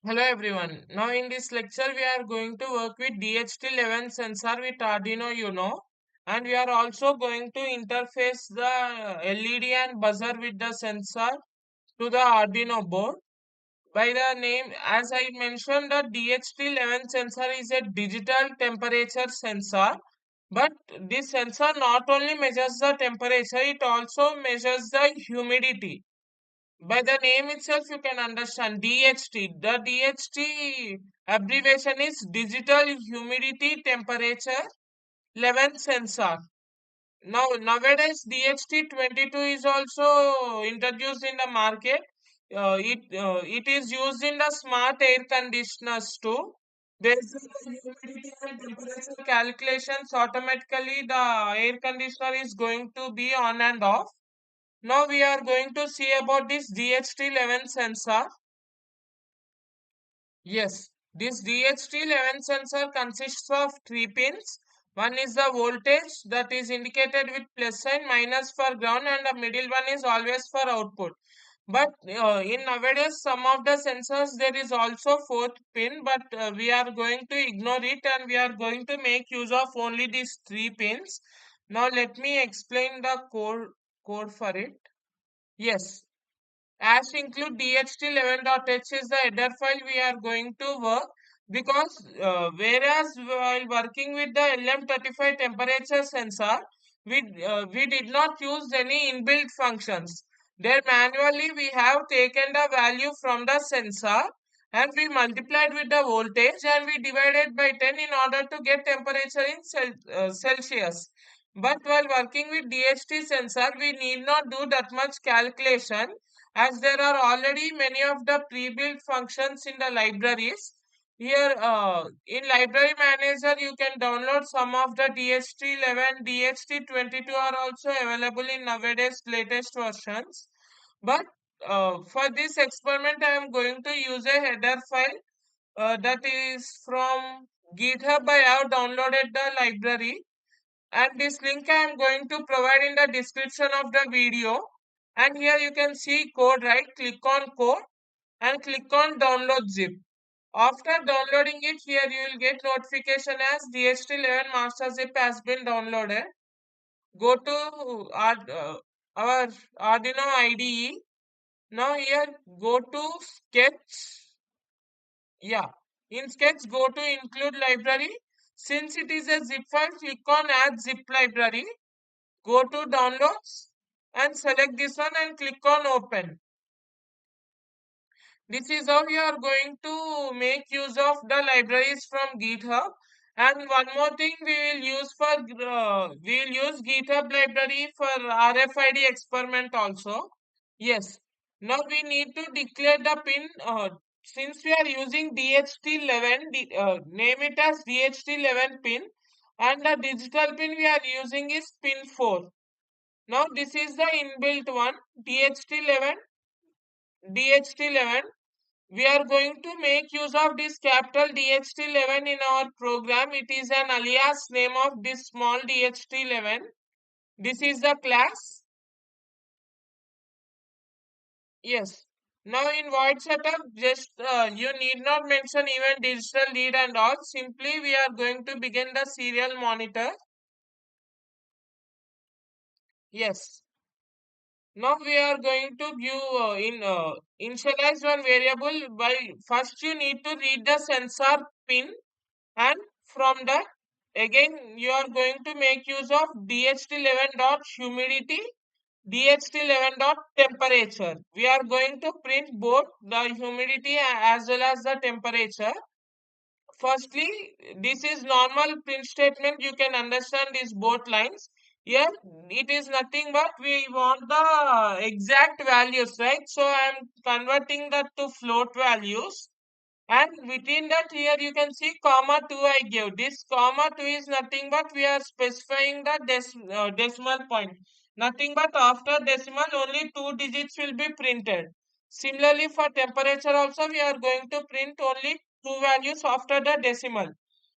Hello everyone. Now in this lecture we are going to work with DHT11 sensor with Arduino UNO, and we are also going to interface the LED and buzzer with the sensor to the Arduino board. By the name, as I mentioned, the DHT11 sensor is a digital temperature sensor, but this sensor not only measures the temperature, it also measures the humidity. By the name itself, you can understand DHT. The DHT abbreviation is Digital Humidity Temperature Level Sensor. Nowadays, DHT22 is also introduced in the market. It is used in the smart air conditioners too. Based on the humidity and temperature calculations, automatically the air conditioner is going to be on and off. Now we are going to see about this DHT11 sensor. Yes, this DHT11 sensor consists of three pins. One is the voltage that is indicated with plus sign, minus for ground, and the middle one is always for output. But in nowadays, some of the sensors there is also fourth pin, but we are going to ignore it and we are going to make use of only these three pins. Now let me explain the code for it. Yes. As include DHT11.h is the header file we are going to work, because whereas while working with the LM35 temperature sensor, we did not use any inbuilt functions. There manually we have taken the value from the sensor and we multiplied with the voltage and we divided by 10 in order to get temperature in Celsius. But while working with DHT sensor, we need not do that much calculation, as there are already many of the pre-built functions in the libraries. Here in library manager you can download some of the DHT11, DHT22 are also available in nowadays latest versions. But for this experiment I am going to use a header file that is from GitHub. I have downloaded the library, and this link I am going to provide in the description of the video. And here you can see code, right? Click on code and click on download zip. After downloading it, here you will get notification as DHT11 master zip has been downloaded. Go to our Arduino IDE. Now here go to sketch. Yeah, in sketch go to include library. Since it is a zip file, click on add zip library. Go to downloads and select this one and click on open. This is how you are going to make use of the libraries from GitHub. And one more thing, we will use GitHub library for RFID experiment also. Yes. Now we need to declare the pin. Since we are using DHT11, name it as DHT11 pin, and the digital pin we are using is pin 4. Now this is the inbuilt one, DHT11. DHT11. We are going to make use of this capital DHT11 in our program. It is an alias name of this small DHT11. This is the class. Yes. Now in void setup, just you need not mention even digital lead and all. Simply we are going to begin the serial monitor. Yes. Now we are going to view initialize one variable. By first you need to read the sensor pin, and from that again you are going to make use of DHT11 dot humidity, DHT11 dot temperature. We are going to print both the humidity as well as the temperature. Firstly, this is normal print statement. You can understand these both lines. Here, it is nothing but we want the exact values, right? So I am converting that to float values. And within that, here you can see comma 2 I give. This comma 2 is nothing but we are specifying the decimal point. Nothing but after decimal, only two digits will be printed. Similarly, for temperature also, we are going to print only two values after the decimal.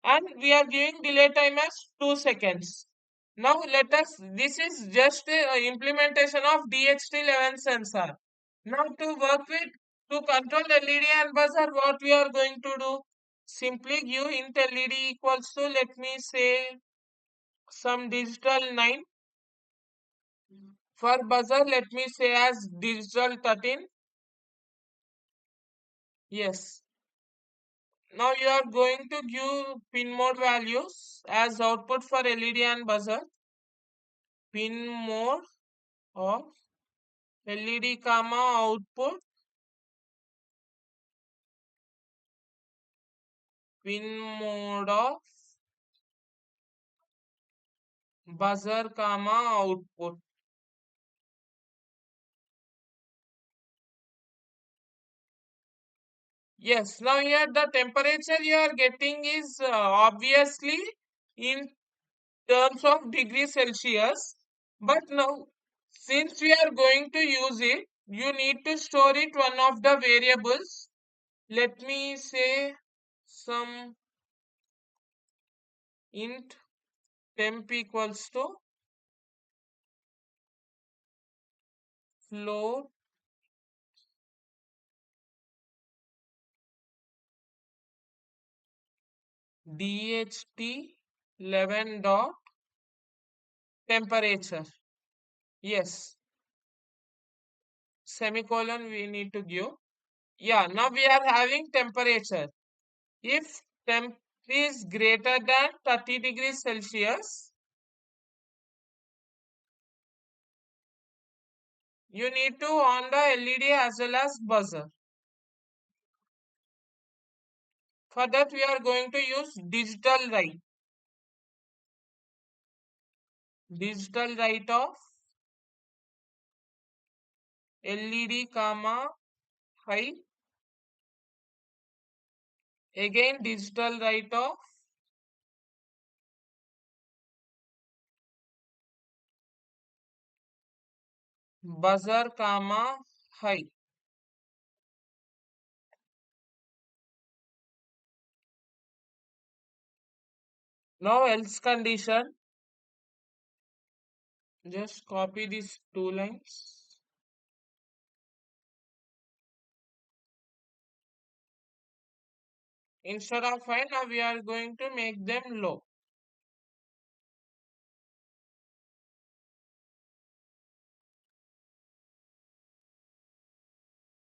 And we are giving delay time as 2 seconds. Now this is just a implementation of DHT11 sensor. Now to To control LED and buzzer, what we are going to do? Simply give int LED equals to, let me say, some digital 9. For buzzer, let me say as digital 13. Yes. Now you are going to give pin mode values as output for LED and buzzer. Pin mode of LED comma output. Pin mode of buzzer comma output. Yes, now here the temperature you are getting is obviously in terms of degree Celsius. But now, since we are going to use it, you need to store it one of the variables. Let me say some int temp equals to float DHT11 dot temperature. Yes, semicolon we need to give. Yeah, now we are having temperature. If temp is greater than 30 degrees Celsius, you need to on the LED as well as buzzer. For that we are going to use digital write. Digital write of LED comma high. Again digital write of buzzer comma high. Now else condition. Just copy these two lines. Instead of high, now we are going to make them low.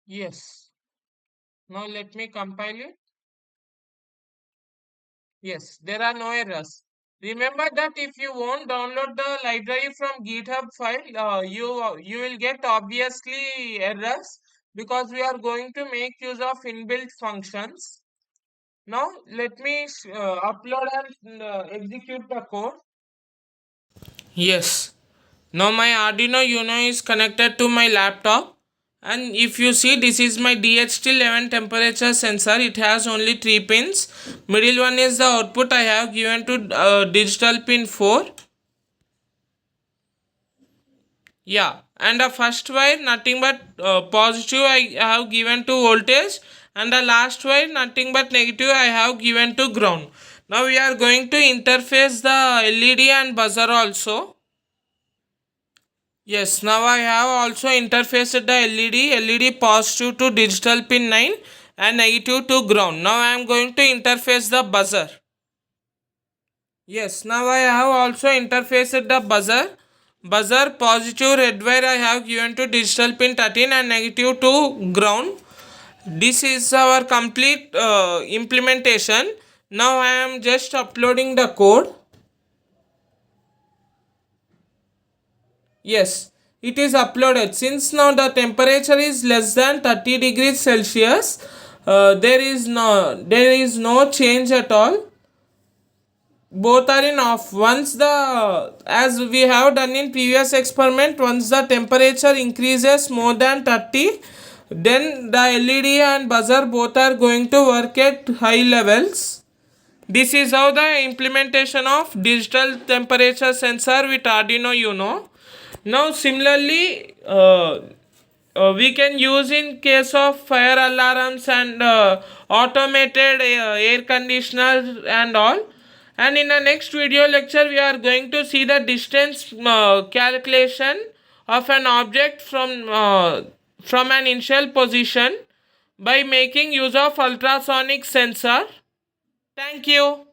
Yes. Now let me compile it. Yes, there are no errors. Remember that if you won't download the library from GitHub file, you will get obviously errors because we are going to make use of inbuilt functions. Now let me upload and execute the code. Yes. Now my Arduino UNO is connected to my laptop, and if you see, this is my DHT11 temperature sensor. It has only 3 pins. Middle one is the output I have given to digital pin 4. Yeah, and the first wire nothing but positive I have given to voltage, and the last wire nothing but negative I have given to ground. Now we are going to interface the LED and buzzer also. Yes, now I have also interfaced the LED positive to digital pin 9 and negative to ground. Now I am going to interface the buzzer. Yes, now I have also interfaced the buzzer. Buzzer positive red wire I have given to digital pin 13 and negative to ground. This is our complete implementation. Now I am just uploading the code. Yes, it is uploaded. Since now the temperature is less than 30 degrees Celsius, there is no change at all. Both are in off. Once the, as we have done in previous experiment, once the temperature increases more than 30, then the LED and buzzer both are going to work at high levels. This is how the implementation of digital temperature sensor with Arduino UNO. Now similarly, we can use in case of fire alarms and automated air conditioner and all. And in the next video lecture, we are going to see the distance calculation of an object from an initial position by making use of ultrasonic sensor. Thank you.